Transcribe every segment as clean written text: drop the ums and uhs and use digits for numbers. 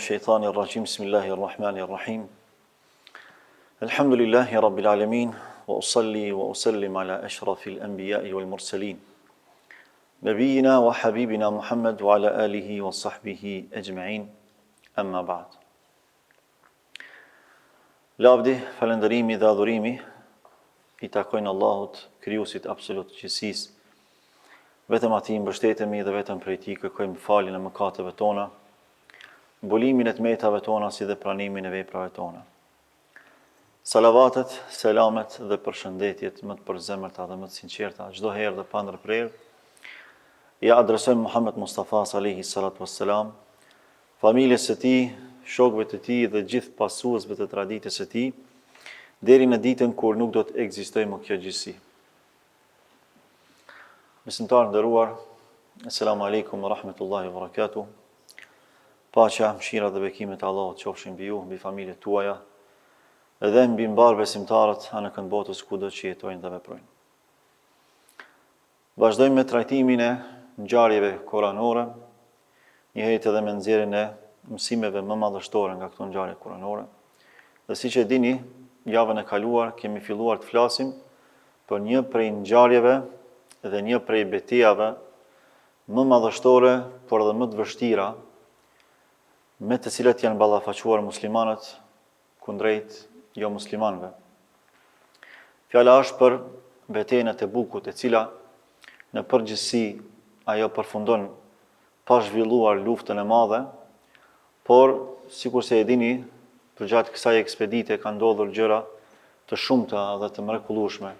الشيطان الرجيم بسم الله الرحمن الرحيم الحمد لله رب العالمين وأصلي وأسلم على أشرف الأنبياء والمرسلين نبينا وحبيبنا محمد وعلى آله وصحبه أجمعين أما بعد Lavdi, falëndërimi dhe adhurimi I takojnë Allahut, krijuesit absolut të gjithësisë. Vetëm atij mbështetemi dhe vetëm prej tij kërkojmë faljen e mëkateve tona, mbulimin e tmetave tona si dhe pranimin e veprave tona. Salavatet, selamet dhe përshëndetjet më të përzemërta dhe më të sinqerta çdo herë dhe pa ndërprerje ja adresojmë Muhammed Mustafa alayhi salatu wassalam, familjes së tij, shokëve të tij dhe gjithë pasuesve të traditës së tij, deri në ditën kur nuk do të ekzistojë më kjo gjithësi. Besimtarë nderuar, Assalamu alaikum wa rahmatullahi wa barakatuh. Paqja, mëshira dhe bekimet e Allahut qofshin mbi ju, mbi familjet tuaja, edhe mbi mbar besimtarët anë kënd botës kudo që jetojnë dhe veprojnë. Vazhdojmë me trajtimin e ngjarjeve koranore, njëherë edhe me nxjerrjen e mësimeve më madhështore nga këto ngjarje koranore. Dhe siç e dini, javën e kaluar kemi filluar të flasim për një prej ngjarjeve dhe një prej betejave më madhështore, por edhe më të vështira, me të cilat janë ballafaquar muslimanët kundrejt jo muslimanëve. Fjala është për betejën e Tebukut, e cila në përgjithësi ajo përfundon pa zhvilluar luftën e madhe, por sikur se e dini, përgjatë kësaj ekspedite ka ndodhur gjëra të shumta dhe të mrekullueshme.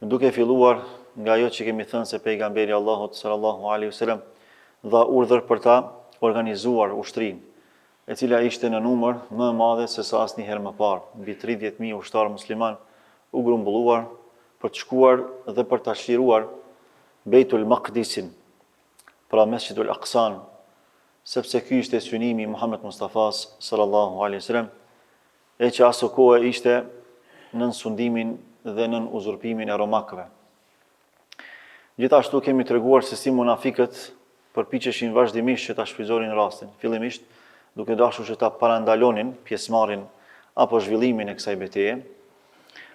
Duke filluar nga ajo që kemi thënë se pejgamberi Allahut sallallahu alaihi wasallam dha urdhër për ta organizuar ushtrinë, e cila ishte në numër më e madhe se sa asnjëherë më parë. Mbi 30.000 ushtarë musliman u grumbulluar për të shkuar dhe për ta çliruar Beitul Maqdisin, pra Mesjidul Aqsan, sepse ky ishte synimi I Muhammed Mustafas sallallahu alaihi wasallam, e që aso kohë ishte nën sundimin dhe nën uzurpimin e romakëve. Gjithashtu kemi treguar se si munafikët përpiqeshin vazhdimisht që ta shfrytëzonin rastin, fillimisht duke dashur që ta parandalonin pjesëmarrjen apo zhvillimin e kësaj betejë,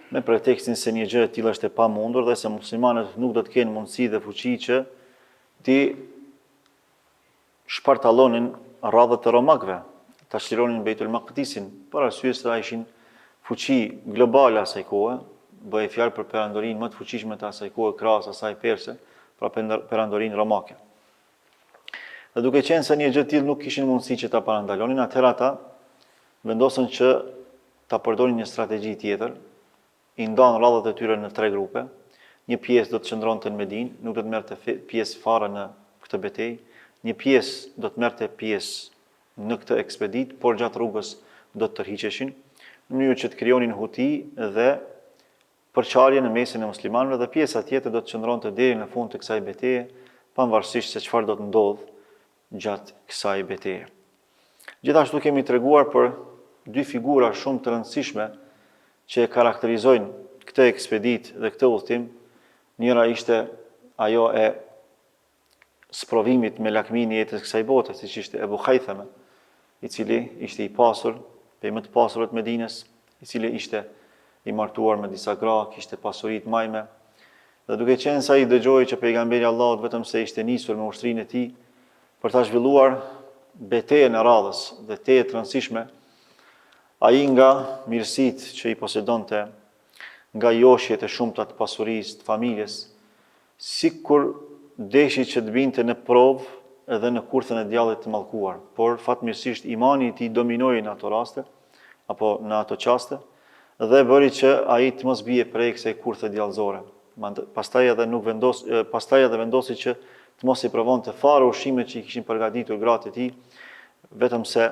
me pretekstin se një gjë e tillë është e pamundur dhe se muslimanët nuk do të kenë mundësi dhe fuqi që ti shpartallonin radhët e romakëve, ta çlironin Beitul Maqdisin, për arsye se ishin fuqi globale asaj kohe, bëhej fjalë për perandorinë më të fuqishme të asaj kohe krahas asaj perse, pra perandorinë romake. Dhe duke qenë se një gjë tillë nuk kishin mundësi që ta parandalonin, atëherë ata vendosën që ta përdorin një strategji tjetër, I ndan radhët e tyre në 3 grupe. Një pjesë do të qëndronte në Medinë, nuk do të merrte pjesë fare në këtë betejë. Një pjesë do të merrte pjesë në këtë ekspedit, por gjatë rrugës do të tërhiqeshin, në mënyrë që të krijonin huti dhe përçarje në mesin e muslimanëve, dhe pjesa tjetër do të qëndronte deri në fund të kësaj beteje, pavarësisht se çfarë do të ndodhë gjatë kësaj beteje. Gjithashtu kemi treguar për 2 figura shumë të rëndësishme që e karakterizojnë këtë ekspedit dhe këtë udhtim. Njëra ishte ajo e sprovimit me lakmin e jetës kësaj bote, siç ishte Ebu Khajthame, I cili ishte I pasur, prej më të pasurve të Medinës, I cili ishte I martuar me disa gra, kishte pasuri të majme. Dhe duke qenë se ai dëgjoi që pejgamberi Allahut vetëm se ishte nisur me ushtrinë e tij për ta zhvilluar betejën e radhës dhe teje të rëndësishme, ai nga mirësitë që I posedonte, nga joshjet e shumta të pasurisë, të familjes, sikur deshi që të binte në provë edhe në kurthën e djallit të mallkuar, por fatmirësisht imani I tij dominoi në ato raste apo në ato çaste dhe bëri që ai të mos bie prej kësaj kurthe djallëzore. Pastaj edhe vendosi që të mos I provonte fare ushqimet që I kishin përgatitur gratë e tij, vetëm se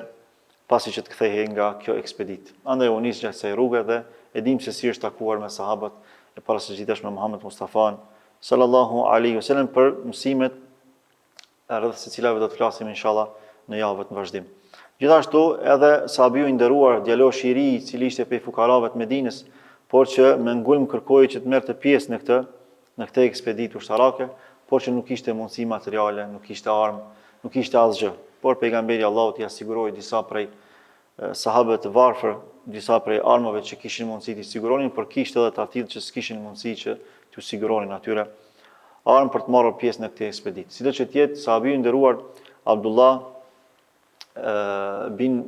pasi që të kthehej nga kjo ekspedit. Andaj u nis gjatë kësaj rruge dhe e dim se si është takuar me sahabët e parashtëgjitësh me Muhammed Mustafan sallallahu alaihi wasallam për mësimet rreth së cilave do të flasim inshallah në javët në vazhdim. Gjithashtu edhe sahabiu I nderuar, djaloshi I ri, I cili ishte prej fukarave të Medinës, por që me ngulm kërkoi që të merrte pjesë në këtë ekspeditë ushtarake, por që nuk kishte mundësi materiale, nuk kishte armë, nuk kishte asgjë. por pejgamberi Allahut ja siguroi disa prej sahabëve të varfër, disa prej armëve që kishin mundësi t'i siguronin, por kishte edhe të tillë që s'kishin mundësi që t'u siguronin atyre armë për të marrë pjesë në këtë ekspeditë. Sido që tjetë, sahabiu i nderuar Abdullah bin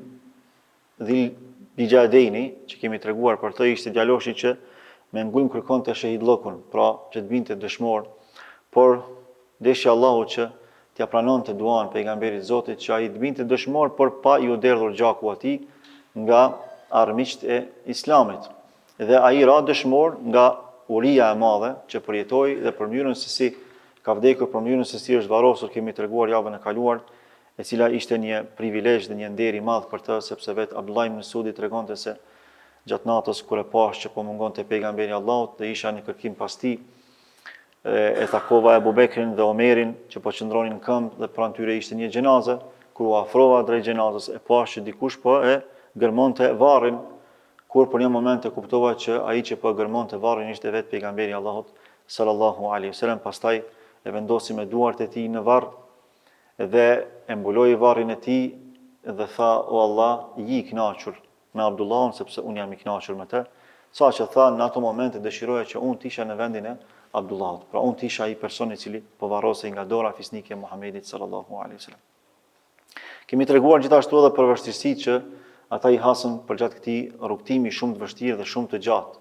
Dhil Bijadejni, që kemi treguar për të, ishte djaloshi që me ngujm kërkonte shahidllokun, pra që të binte dëshmor, por deshi Allahu që t'ja pranonte duan pejgamberit Zotit që ai të binte dëshmor, por pa i u derdhur gjaku atij nga armiqt e Islamit. Dhe ai ra dëshmor nga uria e madhe që përjetoi dhe për mënyrën se si ka vdekur, për mënyrën se si është varrosur, kemi treguar javën e kaluar, e cila ishte një privilegj dhe një nder i madh për të, sepse vetë Abdullah ibn Mesudi tregonte se gjatë natës kur e pash që po mungonte pejgamberi Allahut dhe isha në kërkim pas tij, e takova Abu Bekrin dhe Omerin që po qëndronin në këmbë dhe pranë tyre ishte një xhenaze. Kur u afrova drejt xhenazës e pash që dikush po e gërmonte varrin, kur për një moment e kuptova që ai që po gërmonte varrin ishte vetë pejgamberi Allahut sallallahu alaihi wasallam. Pastaj e vendosi me duart e tij në varr dhe e mbuloi varrin e tij dhe tha: "O Allah, ji i kënaqur me Abdullahun sepse unë jam i kënaqur me të." Sa që tha, në ato momente dëshiroja që unë t'isha në vendin e Abdullahut. Pra unë t'isha ai person i cili po varrosej nga dora fisnike e Muhamedit sallallahu alaihi wasallam. Kemi treguar gjithashtu edhe për vështirësitë që ata i hasën përgjatë këtij rrugtimi shumë të vështirë dhe shumë të gjatë.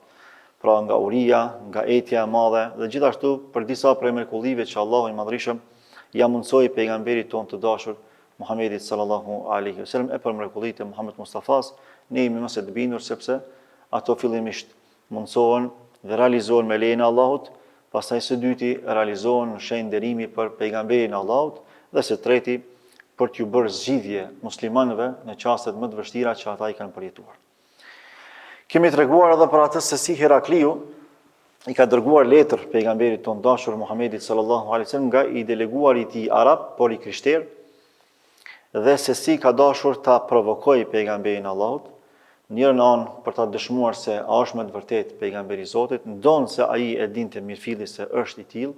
Pra nga uria, nga etja e madhe dhe gjithashtu për disa prej mrekullive që Allahu i Madhrishëm ja mundsoi pejgamberit ton të dashur Muhamedit sallallahu alaihi wasallam. E për mrekullitë e Muhammed Mustafas ne jemi mëse të bindur sepse ato fillimisht mundsohen dhe realizohen me lejen e Allahut, pastaj së dyti realizohen në shenjë nderimi për pejgamberin e Allahut dhe së treti për t'ju bërë zgjidhje muslimanëve në çastet më të vështira që ata i kanë përjetuar. Kemi treguar edhe për atë se si Herakliu i ka dërguar letër pejgamberit ton dashur Muhamedit sallallahu alaihi wasallam nga i deleguari i tij arab, por i krishterë, dhe se si ka dashur ta provokojë pejgamberin e Allahut, njërë në anë për ta dëshmuar se a është me të vërtet pejgamberi i Zotit, ndonë se ai e dinte mirëfilli se është i tillë,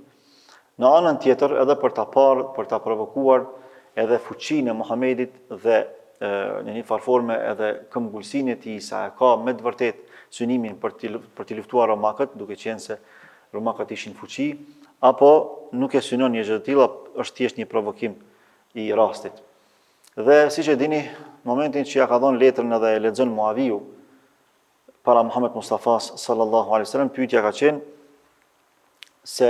në anën tjetër edhe për ta parë, për ta provokuar edhe fuqinë e Muhamedit dhe në një farforme edhe këmbgulsinë e tij sa e ka me të vërtet synimin për të luftuar romakët, duke qenë se romakët ishin fuqi, apo nuk e synon një gjë të tillë, është thjesht një provokim i rastit. Dhe siç e dini, momentin që ja ka dhënë letrën edhe e lexon Muaviu para Muhammed Mustafas sallallahu alaihi wasallam, pyetja ka qenë se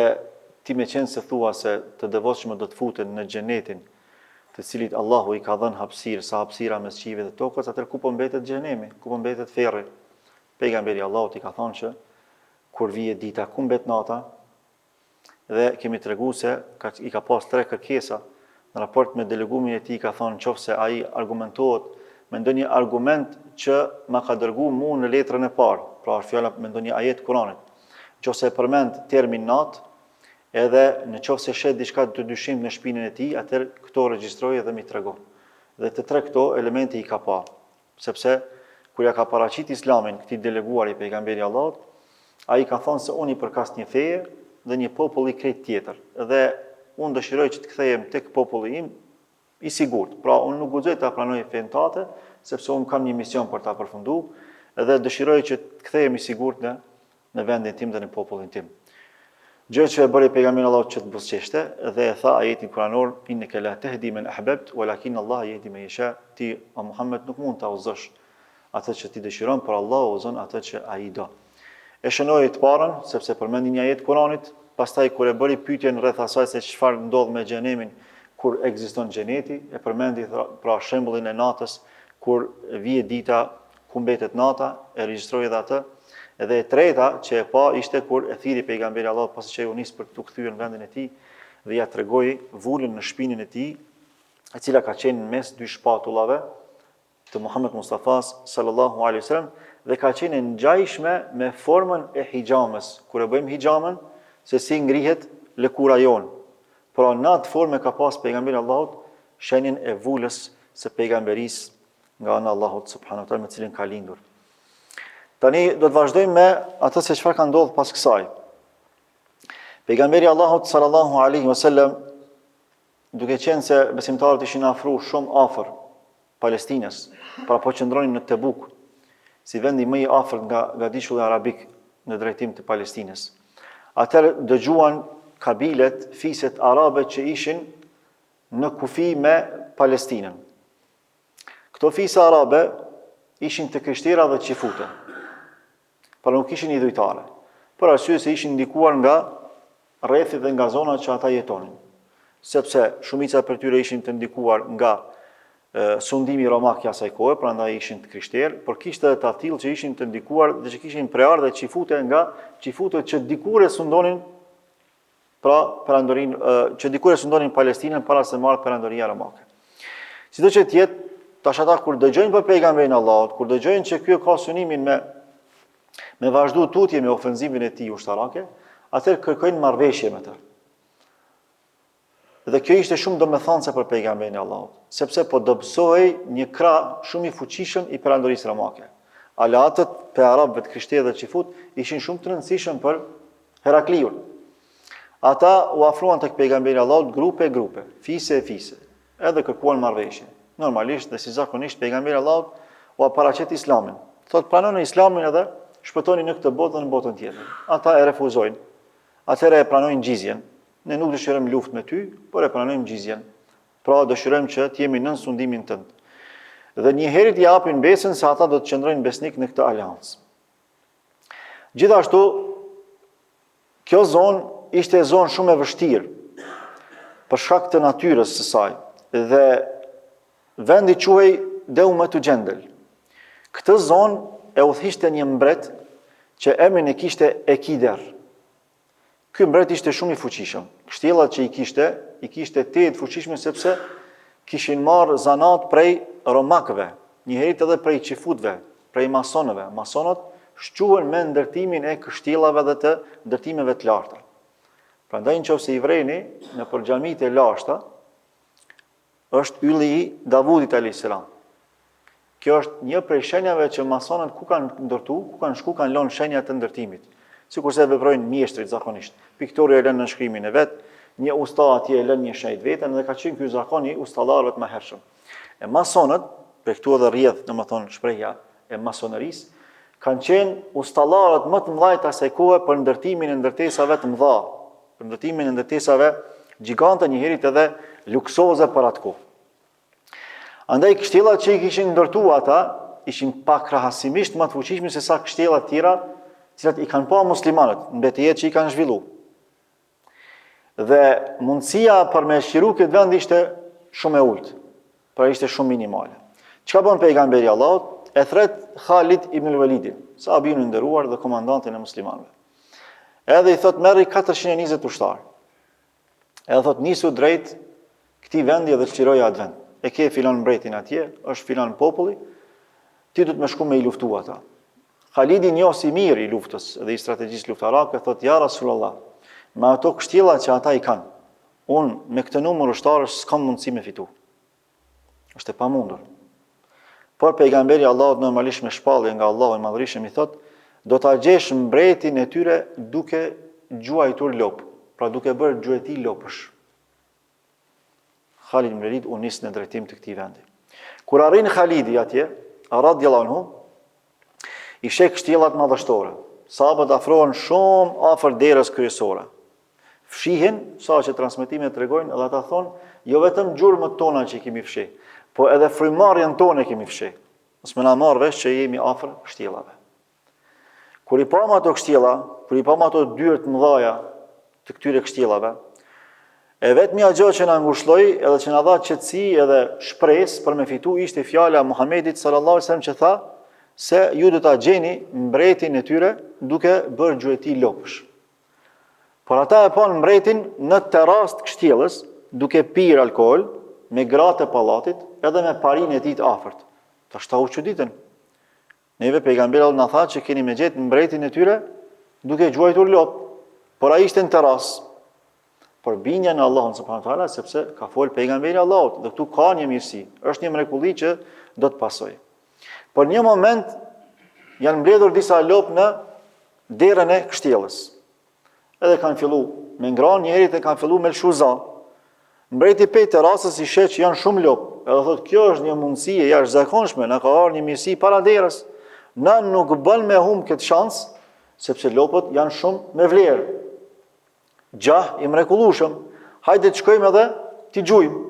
ti me qenë se thua se të devotshëm do të futen në xhenetin, të cilit Allahu i ka dhënë hapësirë, sa hapësira mes qiellit dhe tokës, atëherë ku po mbetet xhenemi, ku po mbetet ferri? Pejgamberi Allahut i ka thënë që kur vije dita, ku mbet nata? Dhe kemi treguar se i ka pas 3 kërkesa. Në raport me delegumin e tij ka thënë nëse ai argumentohet me ndonjë argument që ma ka dërguar mua në letrën e parë, pra është fjala me ndonjë ajet Kuranit, nëse e përmend termin natë, edhe nëse shet diçka të dyshim në shpinën e tij, atëherë këto regjistroj dhe mi tregon. Dhe të 3 këto elemente i ka pa, sepse kur ja ka paraqit Islamin këtij deleguari pejgamberi Allahut, ai ka thënë se unë i përkas një feje dhe një popull i krejt tjetër. Dhe unë dëshiroj që të kthehem tek populli im i sigurt. Pra unë nuk guxoj ta pranoj fen tate, sepse unë kam një mision për ta përfunduar dhe dëshiroj që të kthehem i sigurt në vendin tim dhe në popullin tim. Gjë që e bëri pejgamberi Allahut që të buzëqeshte dhe e tha ajetin kuranor: "Innaka la tahdi man ahbabt, walakin Allah yahdi man yasha." Ti o Muhammed nuk mund ta udhëzosh atë që ti dëshiron, por Allahu udhëzon atë që ai do. E shënoi të parën sepse përmendi një ajet Kuranit. Pastaj kur e bëri pyetjen rreth asaj se çfarë ndodh me xhenemin kur ekziston xheneti, e përmendi pra shembullin e natës kur vije dita, ku mbetet nata, e regjistroi edhe atë. Edhe e treta që e pa ishte kur e thiri pejgamberi Allahut pasi që u nis për të kthyer në vendin e tij dhe ja tregoi vulën në shpinën e tij, e cila ka qenë mes 2 shpatullave të Muhammed Mustafas sallallahu alaihi wasallam dhe ka qenë ngjajshme me formën e hijamës. Kur e bëjmë hijamën, se si ngrihet lëkura jon. Pra në atë formë ka pas pejgamberi Allahut shenjën e vulës së pejgamberisë nga ana Allahut subhanahu wa taala me cilin ka lindur. Tani do të vazhdojmë me atë se çfarë ka ndodhur pas kësaj. Pejgamberi Allahut sallallahu alaihi wasallam duke qenë se besimtarët ishin afru shumë afër Palestinës, pra po qëndronin në Tebuk, si vendi më i afërt nga diskulli arabik në drejtim të Palestinës. Atëherë dëgjuan kabilet, fiset arabe që ishin në kufi me Palestinën. Këto fisa arabe ishin të krishtira dhe qifute, pra nuk ishin idhujtare, për arsye se ishin ndikuar nga rrethit dhe nga zonat që ata jetonin, sepse shumica për tyre ishin të ndikuar nga sundimi romak i asaj kohe, prandaj ishin të krishterë, por kishte edhe të tillë që ishin të ndikuar dhe që kishin preardhë qifute nga qifutët që dikure sundonin që dikure sundonin Palestinën para se marrë perandoria romake. Sido që tjetë, tash ata kur dëgjojnë për pejgamberin Allahut, kur dëgjojnë që ky ka synimin me vazhdu tutje me ofenzivin e tij ushtarake, atëherë kërkojnë marrëveshje me të. Dhe kjo ishte shumë domethënëse për pejgamberin Allahut, sepse po dobësohej një krah shumë i fuqishëm i perandorisë romake. Aleatët për arabëve të krishterë dhe qifut ishin shumë të rëndësishëm për Herakliun. Ata u afruan tek pejgamberi Allahut grupe, fise, edhe kërkuan marrëveshje. Normalisht dhe si zakonisht pejgamberi Allahut u paraqet Islamin. Thotë pranoni Islamin edhe shpëtoni në këtë botë dhe në botën tjetër. Ata e refuzojnë. Atëherë e pranojnë gjizjen. Ne nuk dëshirojmë luftë me ty, por e pranojmë gjizjen. Pra dëshirojmë që të jemi nën sundimin tënd. Dhe njëherë t'i japin besën se ata do të qëndrojnë besnik në këtë aleancë. Gjithashtu, kjo zonë ishte zonë shumë e vështirë për shkak të natyrës së saj dhe vendi quhej Deumetu Gjendel. Këtë zonë e udhëhiqte një mbret që emrin e kishte Ekider. Ky mbret ishte shumë i fuqishëm. Kështjellat që i kishte të fuqishme sepse kishin marrë zanat prej romakëve, njëherët edhe prej qifutëve, prej masonëve. Masonët shquhen me ndërtimin e kështjellave dhe të ndërtimeve të larta. Prandaj nëse i vreni në xhamitë e lashta, është ylli i Davudit alayhis salam. Kjo është një prej shenjave që masonët ku kanë ndërtu, ku kanë shku, kanë lënë shenja të ndërtimit. Sikurse veprojnë mjeshtrit zakonisht. Piktori e lën në shkrimin e vet, një usta atje e lën një shenjë vetën dhe ka qenë ky zakoni ustallarëve të mëhershëm. E masonët, për këtu edhe rrjedh, domethënë shprehja e masonerisë, kanë qenë ustallarët më të mëdhtë asaj kohe për ndërtimin e ndërtesave të mëdha, për ndërtimin e ndërtesave gjigante, njëherët edhe luksoze për atë kohë. Andaj kështjellat që i kishin ndërtuar ata ishin pak krahasimisht më të fuqishme se sa kështjellat tjera, të cilat i kanë pa muslimanët në betejat që i kanë zhvilluar. Dhe mundësia për me shqiru këtë vend ishte shumë e ulët, pra ishte shumë minimale. Çka bën pejgamberi Allahut? E thret Khalid ibn al-Walidin, sahabin i nderuar dhe komandantin e muslimanëve. Edhe i thot merri 420 ushtar. Edhe thot nisu drejt këtij vendi dhe çliroja atë vend. E ke filan mbretin atje, është filan populli, ti du të më shku me i luftu ata. Khalidi njohsi mirë i luftës dhe i strategjisë luftarake, thot ja Rasulullah, me ato kështjella që ata i kanë, unë me këtë numër ushtarësh s'kam mundësi me fitu. Është e pamundur. Por pejgamberi Allahut normalisht me shpallje nga Allahu i Madhërisht i thot, do ta gjesh mbretin e tyre duke gjuajtur lop, pra duke bërë gjueti lopësh. Khalid ibn Walid u nis në drejtim të këtij vendi. Kur arrin Khalidi atje, radhiyallahu anhu, i sheh kështjellat madhështore. Sahabët afrohen shumë afër derës kryesore. Fshihen, sa që transmetimet tregojnë, dhe ata thonë, jo vetëm gjurmët tona që i kemi fshi, po edhe frymarrjen tonë kemi fshi. Mos më na marr vesh që jemi afër kështjellave. Kur i pam ato kështjella, kur i pam ato dyert të mëdha të këtyre kështjellave, e vetmja gjë që na ngushëlloi edhe që na dha qetësi edhe shpresë për me fitu ishte fjala e Muhamedit sallallahu alaihi wasallam që tha se ju do ta gjeni mbretin e tyre duke bërë gjueti lopësh. Por ata e pan mbretin në terras të kështjellës duke pirë alkool me gratë e pallatit edhe me parinë e tij të afërt. Tash ta u çuditën. Neve pejgamberi na tha që keni me gjetë mbretin e tyre duke gjuajtur lop, por ai ishte në terras. Por bindja në Allahun subhanahu wa taala sepse ka fol pejgamberi Allahut dhe këtu ka një mirësi, është një mrekulli që do të pasojë. Por një moment janë mbledhur disa lop në derën e kështjellës. Edhe kanë filluar me ngrënë, njëherët e kanë filluar me lshuza. Mbreti pej terasës i sheh që janë shumë lopë. Edhe thotë, kjo është një mundësi e jashtëzakonshme, na ka ardhur një mirësi para derës. Na nuk bën me humb këtë shans, sepse lopët janë shumë me vlerë. Gjah i mrekullueshëm. Hajde të shkojmë edhe t'i gjujmë.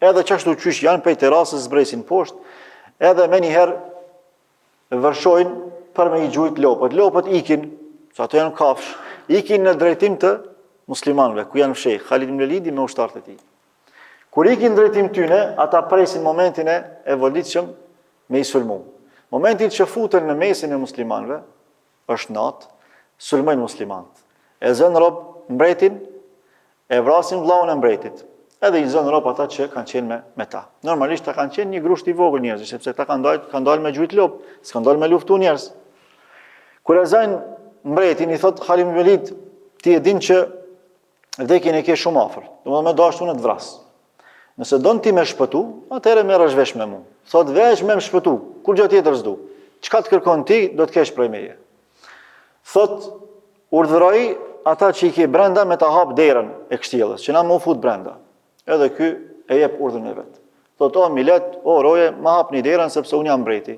Edhe çashtu qysh janë pej terasës zbresin poshtë, edhe me njëherë vërshojnë për me i gjujt lopët. Lopët ikin, që ato janë kafsh, ikin në drejtim të muslimanëve, ku janë fshehë, Khalid ibn Walidi me ushtarët e tij. Kur ikin në drejtim tyne, ata presin momentin e volitshëm me i sulmu. Momentin që futen në mesin e muslimanëve, është natë, sulmojnë muslimanët. E zënë rob mbretin, e vrasin vllaun e mbretit. Edhe i zënë rob ata që kanë qenë me ta. Normalisht ta kanë qenë një grusht i vogël njerëz, sepse ta kanë dalë me gjujt lop, s'kan dalë me luftu njerëz. Kur e zajnë mbretin, i thot Khalid ibn Walid, ti e din që vdekjen e ke shumë afër, domethënë me dashur në të vras. Nëse don ti me shpëtu, atëherë merresh vesh me mua. Thot vesh me më shpëtu, kur gjë tjetër s'du. Çka të kërkon ti, do të kesh prej meje. Thot urdhëroi ata që i ke brenda me ta hap derën e kështjellës, që na më fut brenda. Edhe ky e jep urdhën e vet. Thot o milet, o roje, ma hapni derën sepse unë jam mbreti.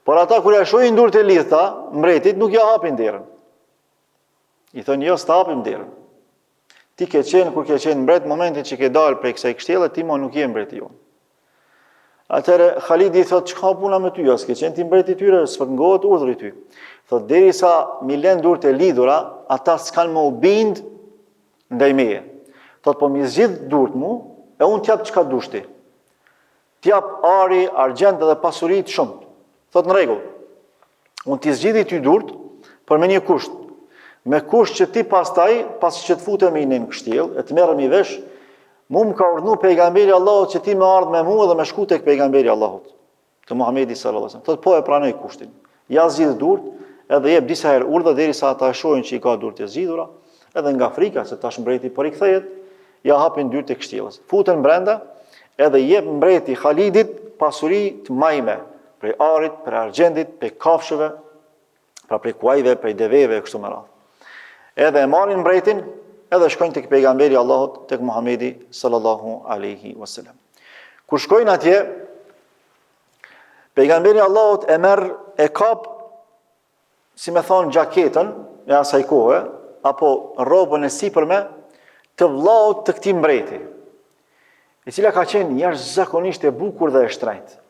Por ata kur ja shohin durët e lidhta, mbretit nuk ja hapin derën. I thonë jo, s'ta hapim derën. Ti ke qenë, kur ke qenë mbret, momentin që ke dalë prej kësaj kështjelle, ti mo nuk je mbreti jonë. Atëherë Khalidi thot, çka puna me ty, as ke qenë ti mbreti tyre, s'përngohet urdhri ty. Thot, derisa mi lën durët e lidhura, ata s'kan më u bind ndaj meje. Thot, po mi zgjidh durët mu, e unë t'jap çka dush ti. T'jap ari, argjend dhe pasuri të shumë. Thot në rregull. Unë t'i zgjidhi ty durët, por me një kusht. Me kusht që ti pastaj, pas që të futemi në kështjellë, e të merremi vesh, mu më ka urdhëruar pejgamberi Allahut që ti më ardh me mua dhe me shku tek pejgamberi Allahut, te Muhamedi sallallahu alaihi wasallam. Thot po e pranoj kushtin. Ja zgjidh durët, edhe jep disa herë urdhë derisa ata shohin që i ka durët e zgjidhura, edhe nga frika se tash mbreti po rikthehet, ja hapin dyert e kështjellës. Futen brenda, edhe jep mbreti Khalidit pasuri të majme, prej arit, prej argjendit, prej kafshëve, pra prej kuajve, prej deveve e kështu me radhë. Edhe e marrin mbretin, edhe shkojnë tek pejgamberi Allahut, tek Muhamedi sallallahu alaihi wasallam. Kur shkojnë atje, pejgamberi Allahut e merr e kap, si me thonë, gjaketën e asaj kohe, apo rrobën e sipërme të vllaut të këtij mbreti, e cila ka qenë jashtëzakonisht e bukur dhe e shtrenjtë.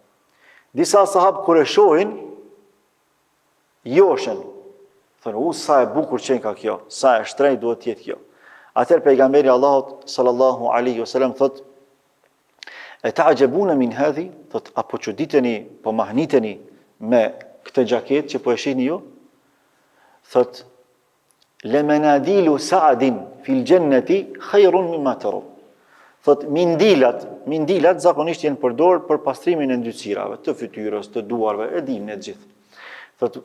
Disa sahabë kur e shohin, joshen, thonë, sa e bukur qenë ka kjo, sa e shtrenjtë duhet të jetë kjo. Atëherë pejgamberi Allahut sallallahu alaihi wasallam thot: "E ta'jabuna min hadhi?" Thot, apo çuditeni, po mahniteni me këtë xhaketë që po e shihni ju? Thot: "Lamanadilu Sa'din fil jannati khairun mimma tarun." Thot, mindilat zakonisht janë përdorur për pastrimin e ndytësirave, të fytyrës, të duarve, e dimë ne të gjithë. Thot,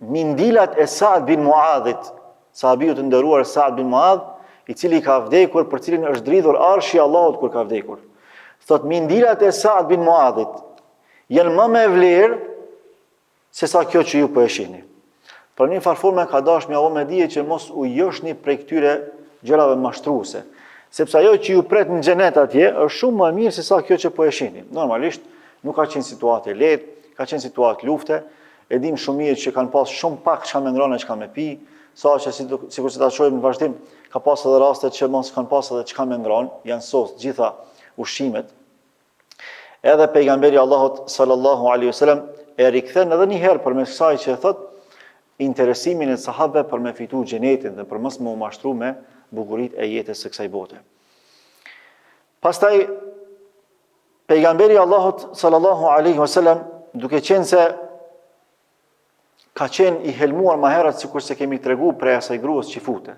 mindilat e Sa'd bin Muadhit, sahabiu të nderuar Sa'd bin Muadh, i cili ka vdekur, për cilin është dridhur arshi i Allahut kur ka vdekur. Thot, mindilat e Sa'd bin Muadhit janë më me vlerë se sa kjo që ju po e shihni. Për një farforme ka dashur m'ia me dije që mos u joshni prej këtyre gjërave mashtruese, sepse ajo që ju pret në xhenet atje është shumë më e mirë se sa kjo që po e shihni. Normalisht nuk ka qenë situatë e lehtë, ka qenë situatë lufte. E dim shumë mirë që kanë pas shumë pak çka me ngronë, çka me pi, sa që sikur se ta shohim në vazhdim, ka pas edhe raste që mos kanë pas edhe çka me ngronë, janë sos gjitha ushqimet. Edhe pejgamberi Allahut sallallahu alaihi wasallam e rikthen edhe një herë përmes kësaj që thot interesimin e sahabëve për me fitu xhenetin dhe për mos më u mashtru me bukuritë e jetës së kësaj bote. Pastaj pejgamberi Allahut sallallahu alaihi wasallam, duke qenë se ka qenë i helmuar më herët sikur se kemi tregu prej asaj gruas që fute.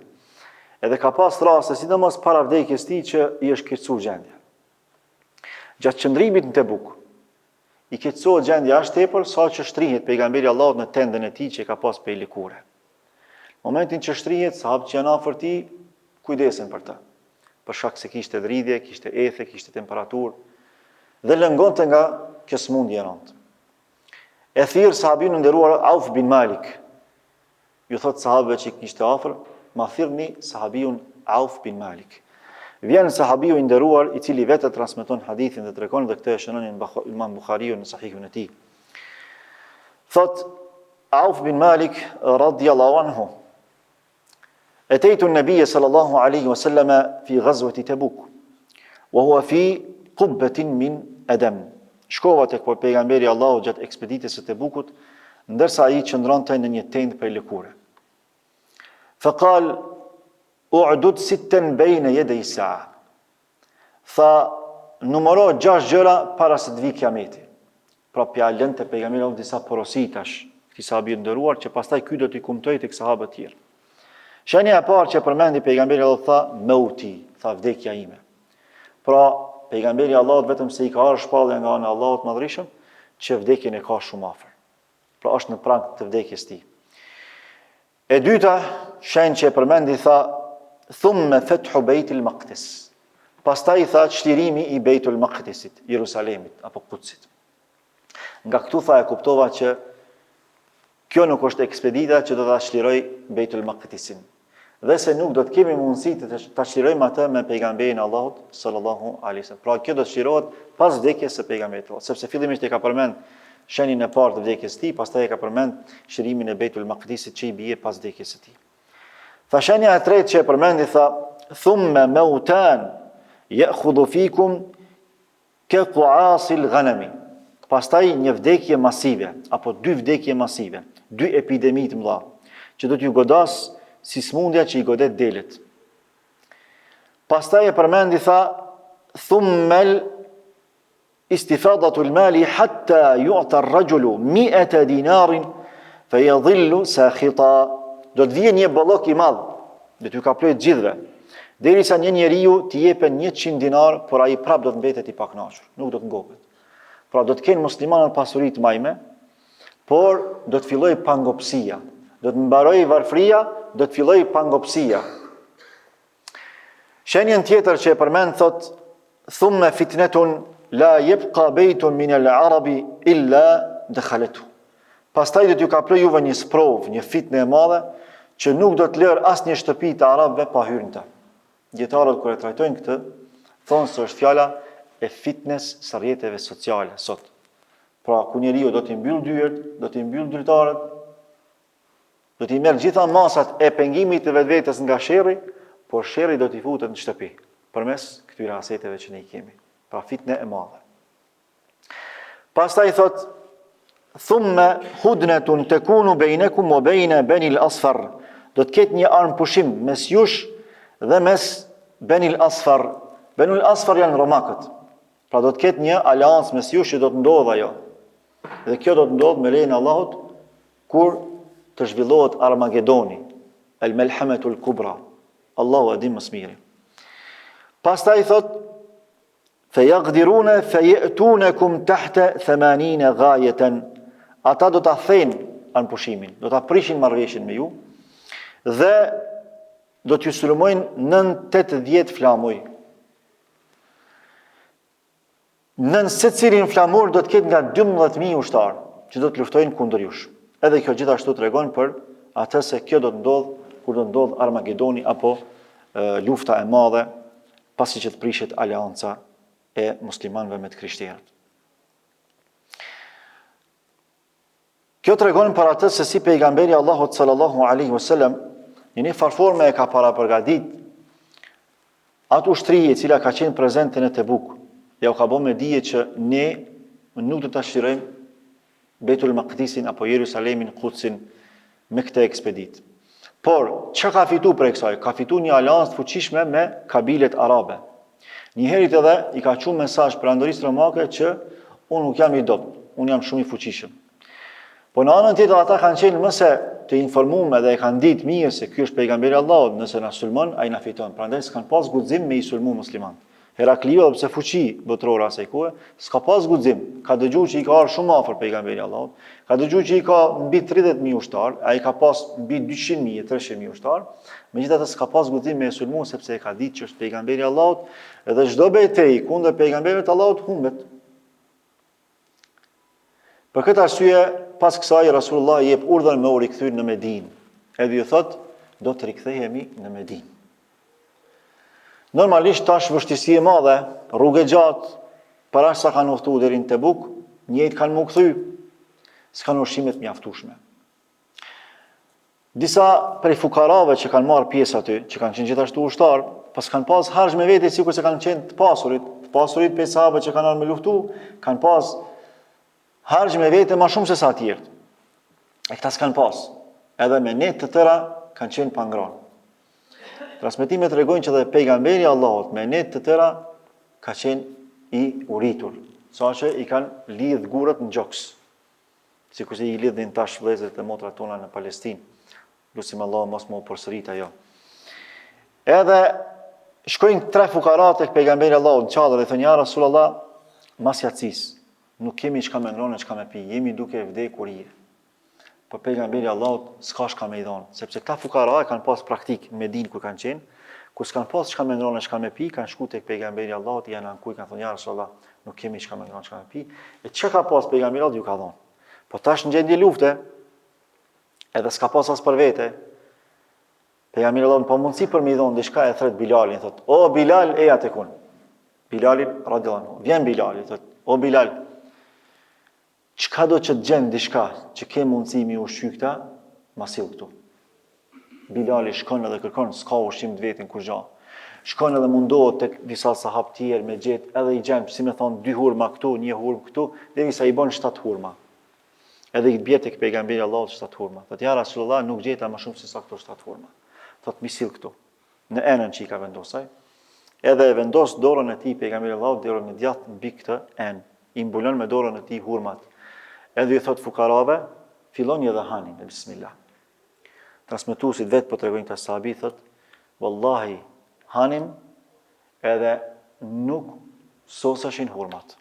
Edhe ka pas raste, sidomos para vdekjes tij, që i është keqësuar gjendja. Gjatë qëndrimit në Tebuk, i keqësohet gjendja aq tepër sa që shtrihet pejgamberi Allahut në tendën e tij që ka pas pej lëkure. Momentin që shtrihet, sahabët që janë afër tij kujdesen për ta, për shkak se kishte dridhje, kishte ethe, kishte temperaturë dhe lëngonte nga kjo smundje e rëndë. E thirr sahabin e nderuar Auf bin Malik. Ju thot sahabëve që kishte afër, ma thirrni sahabiun Auf bin Malik. Vjen sahabiu i nderuar i cili vetë transmeton hadithin dhe tregon dhe këtë e shënon Imam Buhariu në Sahihun e tij. Thot Auf bin Malik radhiyallahu anhu: "Ataitu an-nabiy sallallahu alaihi wasallam fi ghazwati Tabuk, wa huwa fi qubbatin min adam." Shkova tek pejgamberi Allahut gjatë ekspeditës së Tabukut, ndërsa ai qëndronte në një tendë prej lëkure. Faqal u'dud sitten bejne yedej sa'a. Tha, numëro 6 gjëra para se të vi kiameti. Pra pjallën të pejgamberi disa porositash, këti sahabi ndëruar, që pastaj ky do t'i kumtoj të sahabët tjerë. Shenja e parë që përmendi pejgamberi Allah tha, mauti, tha vdekja ime. Pra pejgamberi Allah vetëm se i ka arë shpallja nga anë Allahut madhrishëm, që vdekjen e ka shumë afër. Pra është në prag të vdekjes tij. E dyta, shenjë që përmendi tha, thumme fethu Bejtul Maqdis. Pastaj tha çlirimi i Bejtul Maqdisit, Jerusalemit apo Kutsit. Nga këtu tha e kuptova që kjo nuk është ekspedita që do ta çliroj Bejtul Maqdisin. Dhe se nuk do të kemi mundësi të ta çlirojmë atë me pejgamberin Allahut sallallahu alaihi wasallam. Pra kjo do të çlirohet pas vdekjes së pejgamberit, sepse fillimisht e ka përmend shenjën e parë të vdekjes së tij, pastaj e ka përmend çlirimin e Bejtul Maqdisit që i bie pas vdekjes së tij. Tha shenja e tretë që e përmendi tha, thumme mautan ya'khudhu fikum ka qu'asil ghanami. Pastaj një vdekje masive, apo dy vdekje masive, dy epidemi të mëdha, që do t'ju godas si smundja që i godet delet. Pastaj e përmendi tha, thummel istifadatul mali hatta yu'ta ar-rajulu 100 dinarin fa yadhillu sakhita. Do të vijë një bollok i madh, do t'ju kaploj të gjithëve, derisa një njeriu t'i jepen 100 dinar, por ai prap do të mbetet i pakënaqur, nuk do të ngopet. Pra do të kenë muslimanët pasuri të majme, por do të filloj pangopsia, do të mbaroj varfria, do të filloj pangopsia. Shenjën tjetër që e përmend thot, thumme fitnetun la yabqa baytun min al-arabi illa dakhalathu. Pastaj do t'ju kaploj juve një sprov, një fitnë e madhe, që nuk do të lërë asnjë shtëpi të arabëve pa hyrë në të. Dietarët kur e trajtojnë këtë, thonë se është fjala e fitnes së rrjeteve sociale sot. Pra ku njeriu do t'i mbyll dyert, do t'i mbyll drytarët, do t'i merr gjitha masat e pengimit të vetvetes nga sherri, por sherri do t'i futet në shtëpi përmes këtyre aseteve që ne i kemi. Pra fitne e madhe. Pastaj thot, thumme hudnetun tekunu bejnekum o bejne benil asfar. Do të ketë një armë pushim mes jush dhe mes benil asfar. Benil asfar janë romakët. Pra do të ketë një aleancë mes jush që do të ndodhë ajo. Dhe kjo do të ndodhë me lejen e Allahut kur të zhvillohet Armagedoni, el melhametul kubra. Allahu e di më së miri. Pastaj thot, fejaqdirune fejetunekum tahte 80 gajeten. Ata do ta thejnë anë pushimin, do ta prishin marrëveshjen me ju, dhe do t'ju sulmojnë 980 flamuj. Nën secilin flamur do të ketë nga 12.000 ushtarë që do të luftojnë kundër jush. Edhe kjo gjithashtu tregon për atë se kjo do të ndodh kur do të ndodh Armagedoni apo lufta e madhe pasi që të prishet aleanca e muslimanëve me të krishterët. Kjo tregon për atë se si pejgamberi Allahut sallallahu alaihi wasallam në një farforme e ka parapërgadit atë ushtri e cila ka qenë prezente në Tebuk. Ja u ka bë me dije që ne nuk do ta shirojmë Bejtul Maqdisin apo Jerusalemin, Kutsin me këtë ekspedit. Por çka ka fitu për kësaj? Ka fitu një aleancë të fuqishme me kabilet arabe. Njëherët edhe i ka qenë mesazh perandorisë romake që unë nuk jam i dobët, unë jam shumë i fuqishëm. Po në anën tjetër ata kanë qenë mëse të informuar dhe e kanë ditë mirë se ky është pejgamberi Allahut, nëse na sulmon ai na fiton. Prandaj s'kan pas guxim me i sulmu musliman. Herakliu pse fuqi botërore asaj kohe, s'ka pas guxim. Ka dëgjuar që i ka ardhur shumë afër pejgamberi Allahut, ka dëgjuar që i ka mbi 30.000 ushtar, ai ka pas mbi 200.000, 300.000 ushtar. Megjithatë s'ka pas guxim me sulmu sepse e ka ditë që është pejgamberi Allahut, dhe çdo betejë kundër pejgamberit të Allahut humbet. Për këtë arsye, pas kësaj Rasulullah i jep urdhën me u rikthyer në Medinë. Edhe ju thot, do të rikthehemi në Medinë. Normalisht tash vështirësi e madhe, rrugë e gjatë, para sa kanë udhëtuar deri në Tebuk, njëjtë kanë më kthy, s'kanë ushqimet mjaftueshme. Disa prej fukarave që kanë marrë pjesë aty, që kanë qenë gjithashtu ushtar, pas kanë pas harxh me vete sikur se kanë qenë të pasurit për sahabët që kanë ardhur me luftu, kanë pas harxh me vete më shumë se sa të tjerë. E këta s'kanë pas. Edhe me net të tëra kanë qenë pa ngrënë. Transmetimet tregojnë që dhe pejgamberi Allahut me net të tëra ka qenë i uritur, saqë i kanë lidh gurët në gjoks. Sikur se i lidhin tash vëllezërit e motrat tona në Palestinë. Lutim Allah mos më përsërit ajo. Edhe shkojnë 3 fukarat tek pejgamberi Allahut në çadër dhe thonë ja Rasulullah, mas jacis, nuk kemi çka me ngronë, çka me pi, jemi duke vdekur je. Po pejgamberi Allahut s'ka çka me i dhon, sepse këta fukara kanë pas praktik në Medinë ku kanë qenë, kur s'kan pas çka me ngronë, çka me pi, kanë shku tek pejgamberi Allahut, janë ankuj kanë thonë ja Rasulullah, nuk kemi çka me ngronë, çka me pi. E çka ka pas pejgamberi Allahut ju ka dhon. Po tash në gjendje lufte, edhe s'ka pas as për vete. Pejgamberi Allahut pa mundësi për me i dhon diçka e thret Bilalin, thotë: "O Bilal, eja tekun." Bilalin radhiyallahu anhu. Vjen Bilali, thotë: "O Bilal, çka do që të gjen diçka që ke mundësi mi ushqy këta, ma sill këtu." Bilali shkon edhe kërkon, s'ka ushqim të vetin kur gjë. Shkon edhe mundohet tek disa sahabë tjerë me gjet, edhe i gjen, si më thon, 2 hurma këtu, 1 hurmë këtu, derisa i bën 7 hurma. Edhe i bie tek pejgamberi Allahut 7 hurma. Thotë ja Rasulullah, nuk gjeta më shumë se sa këto 7 hurma. Thotë mi sill këtu. Në enën që i ka vendosaj, edhe e vendos dorën e tij pejgamberi Allahut dorën e djathtë mbi këtë enë. I mbulon me dorën e tij hurmat. Edhe i thot fukarave, filloni edhe hani me bismillah. Transmetuesit vetë po tregojnë ta sahabi, thot, wallahi hanim edhe nuk sosashin hurmat.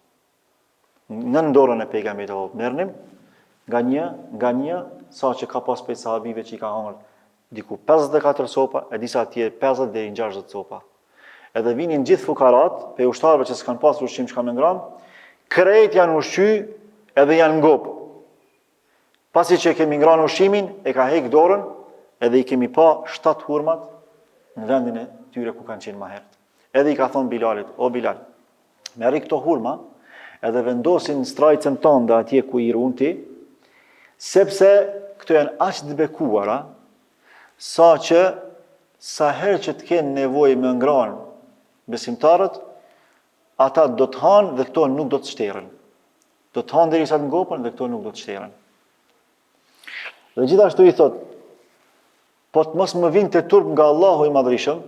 Në dorën e pejgamberit Allahut merrnim nga një sa që ka pas prej sahabive që i ka hangër diku 54 sopa, e disa tjerë 50 deri në 60 sopa. Edhe vinin gjithë fukarat, pe ushtarëve që s'kan pas ushqim çka me ngram, krejt janë ushqy edhe janë ngop. Pasi që kemi ngranë ushqimin, e ka hek dorën, edhe i kemi pa 7 hurmat në vendin e tyre ku kanë qenë më herët. Edhe i ka thonë Bilalit, o Bilal, merri këto hurma, edhe vendosin në strajcën tënde atje ku i ruan ti, sepse këto janë aq të bekuara, sa që sa herë që të kenë nevojë me ngranë besimtarët, ata do të hanë dhe këto nuk do të shterën. Do të hanë derisa të ngopën dhe këto nuk do të shterën. Dhe gjithashtu i thot, po të mos më vinte turp nga Allahu i Madhrishëm,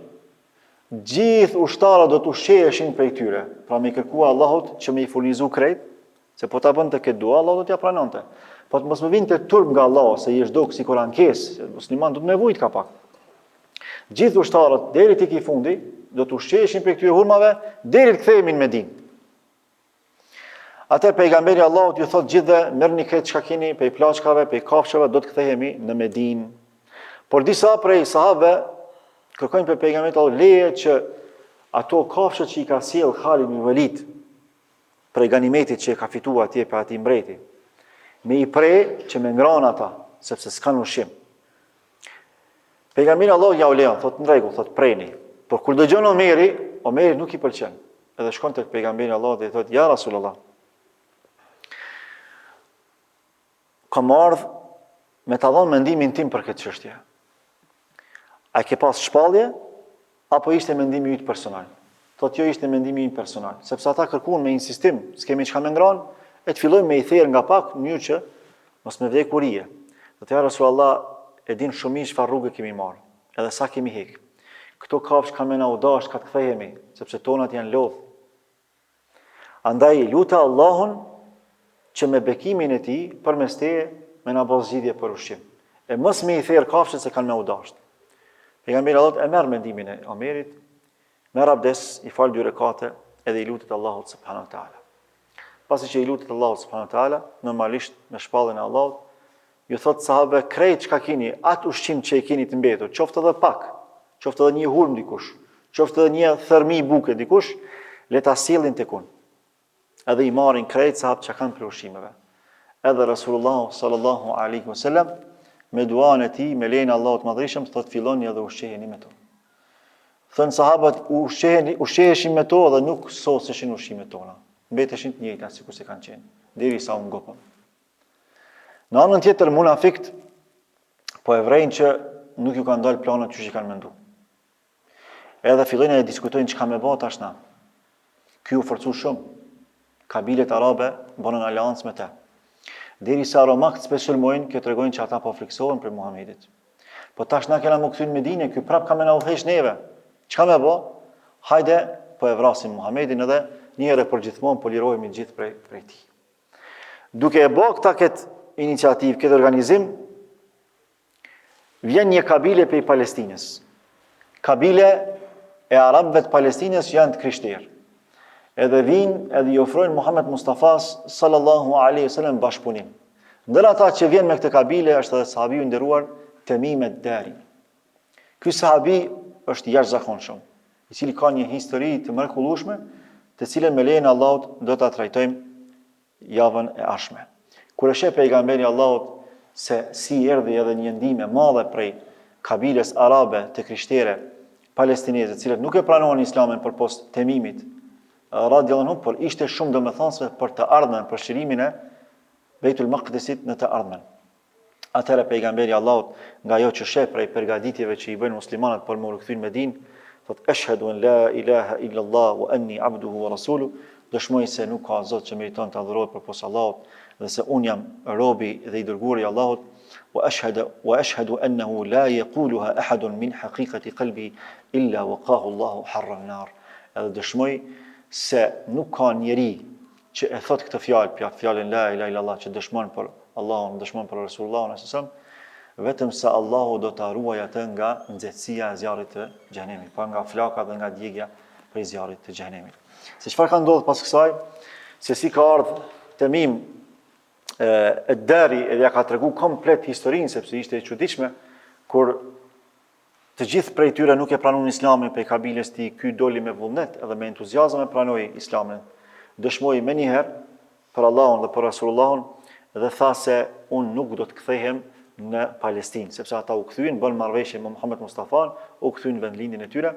gjithë ushtarët do të ushqeheshin prej tyre. Pra me kërkua Allahut që me i furnizu krejt, se po ta bënte këtë dua, Allahu do t'ja pranonte. Po të mos më vinte turp nga Allahu, se i është dok si kur ankesë, se musliman do të nevojit ka pak. Gjithë ushtarët, deri tek i fundi, do të ushqeheshin prej këtyre hurmave, deri të kthehemi në Medinë. Atë pejgamberi Allahut ju thot gjithë merrni këtë çka keni prej plaçkave, prej kafshëve, do të kthehemi në Medinë. Por disa prej sahabëve kërkojnë për pejgamberin Allahut leje që ato kafshë që i ka sjell Khalid ibn Walid prej ganimetit që e ka fituar atje për atij mbreti, me i prej që me ngran ata, sepse s'kan ushqim. Pejgamberi Allahut ja u lejon, thot në rregull, thot preni. Por kur dëgjon Omeri nuk i pëlqen. Edhe shkon tek pejgamberi Allahut dhe i thot ja Rasulullah, kam ardhur me ta dhënë mendimin tim për këtë çështje. A ke pas shpallje apo ishte mendimi yt personal? Thotë jo, ishte mendimi im personal, sepse ata kërkuan me insistim, s'kemi çka me ngranë, e të fillojmë me i therr nga pak në mënyrë që mos me vdek kurie. Thotë ja Rasulullah, e din shumë mirë çfarë rrugë kemi marrë, edhe sa kemi hek. Këto kafshë kanë me na u dash ka të kthehemi, sepse tonat janë lodh. Andaj lutë Allahun që me bekimin e tij përmes teje me na bëj zgjidhje për ushqim. E mos me i therr kafshët se kanë me u dash. Pejgamberi Allahut e merr mendimin e Omerit, merr abdes, i fal 2 rekate edhe i lutet Allahut subhanahu wa taala. Pasi që i lutet Allahut subhanahu wa taala, normalisht me shpalljen e Allahut, ju thot sahabe krejt çka keni, atë ushqim që e keni të mbetur, qoftë edhe pak, qoftë edhe një hurmë dikush, qoftë edhe një thërmi buke dikush, le ta sillin tekun. Edhe i marrin krejt sahabët që kanë për ushqimeve. Edhe Rasulullah sallallahu alaihi wasallam me duan e tij, me lejen e Allahut Madhrishëm, thot filloni edhe ushqeheni me to. Thënë sahabët, ushqeheshin me to dhe nuk soseshin ushqimet tona. Mbeteshin të njëjta sikur se kanë qenë, derisa u ngopën. Në anën tjetër, munafikt po e vrejnë që nuk ju kanë dalë planat që i kanë mendu. Edhe fillojnë e diskutojnë çka me bë tashna. Ky u forcu shumë. Kabilet arabe bënën aleancë me te. Derisa romakt spesulmojnë, kjo tregojnë që ata po friksohen për Muhamedit. Po tash na kena më kthyr në Medinë, ky prap ka më na udhëheq neve. Çka me bë? Hajde, po e vrasim Muhamedin edhe një herë për gjithmonë po lirohemi gjithë prej tij. Duke e bë këtë iniciativë, këtë organizim, vjen një kabile prej Palestinës. Kabile e arabëve të Palestinës janë të krishterë. Edhe vinë edhe i ofrojnë Muhammed Mustafas sallallahu alaihi wasallam bashkëpunim. Ndër ata që vjen me këtë kabile është edhe sahabiu i nderuar Temim ad-Dari. Ky sahabi është jashtëzakonshëm, i cili ka një histori të mrekullueshme, të cilën me lejen e Allahut do ta trajtojmë javën e ardhshme. Kur e sheh pejgamberi i Allahut se si erdhi edhe një ndihmë e madhe prej kabiles arabe të krishtere palestineze, të cilët nuk e pranonin Islamin përpos Temimit radiallahu anhu, por ishte shumë domethënëse për të ardhmen, për shirimin e Beitul Maqdisit në të ardhmen. Atëherë pejgamberi i Allahut, nga ajo që sheh prej përgatitjeve që i bëjnë muslimanët për më rikthyer në Medinë, thotë ashhadu an la ilaha illa Allah wa anni abduhu wa rasuluhu, dëshmoj se nuk ka zot që meriton të adhurohet përpos Allahut dhe se un jam robi dhe i dërguari i Allahut, wa ashhadu annahu la yaquluha ahadun min haqiqati qalbi illa waqahu Allahu harra an-nar. Edhe dëshmoj se nuk ka njeri që e thot këtë fjalën la ilaha illallah, që dëshmon për Allahun, dëshmon për Resulullahun sallallahu alaihi wasallam, vetëm se Allahu do ta ruaj atë nga nxehtësia e zjarrit të xhenemit, pa nga flaka dhe nga djegja prej zjarrit të xhenemit. Se çfarë ka ndodhur pas kësaj, se si ka ardhur Temim ad-Dari, edhe ja ka tregu komplet historinë, sepse ishte e çuditshme kur të gjithë prej tyre nuk e pranuan Islamin prej kabiles tij, ky doli me vullnet edhe me entuziazëm e pranoi Islamin. Dëshmoi më një herë për Allahun dhe për Resulullahun dhe tha se unë nuk do të kthehem në Palestinë, sepse ata u kthyen, bën marrëveshje me Muhammed Mustafan, u kthyen në vendlindjen e tyre.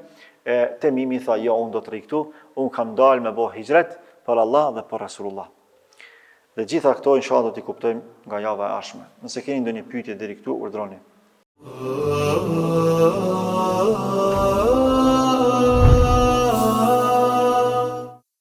Temimi tha, jo, unë do të rri këtu, unë kam dalë me bë hijret për Allah dhe për Rasulullah. Dhe gjitha këto inshallah do t'i kuptojmë nga java e ardhshme. Nëse keni ndonjë pyetje deri këtu, urdhroni.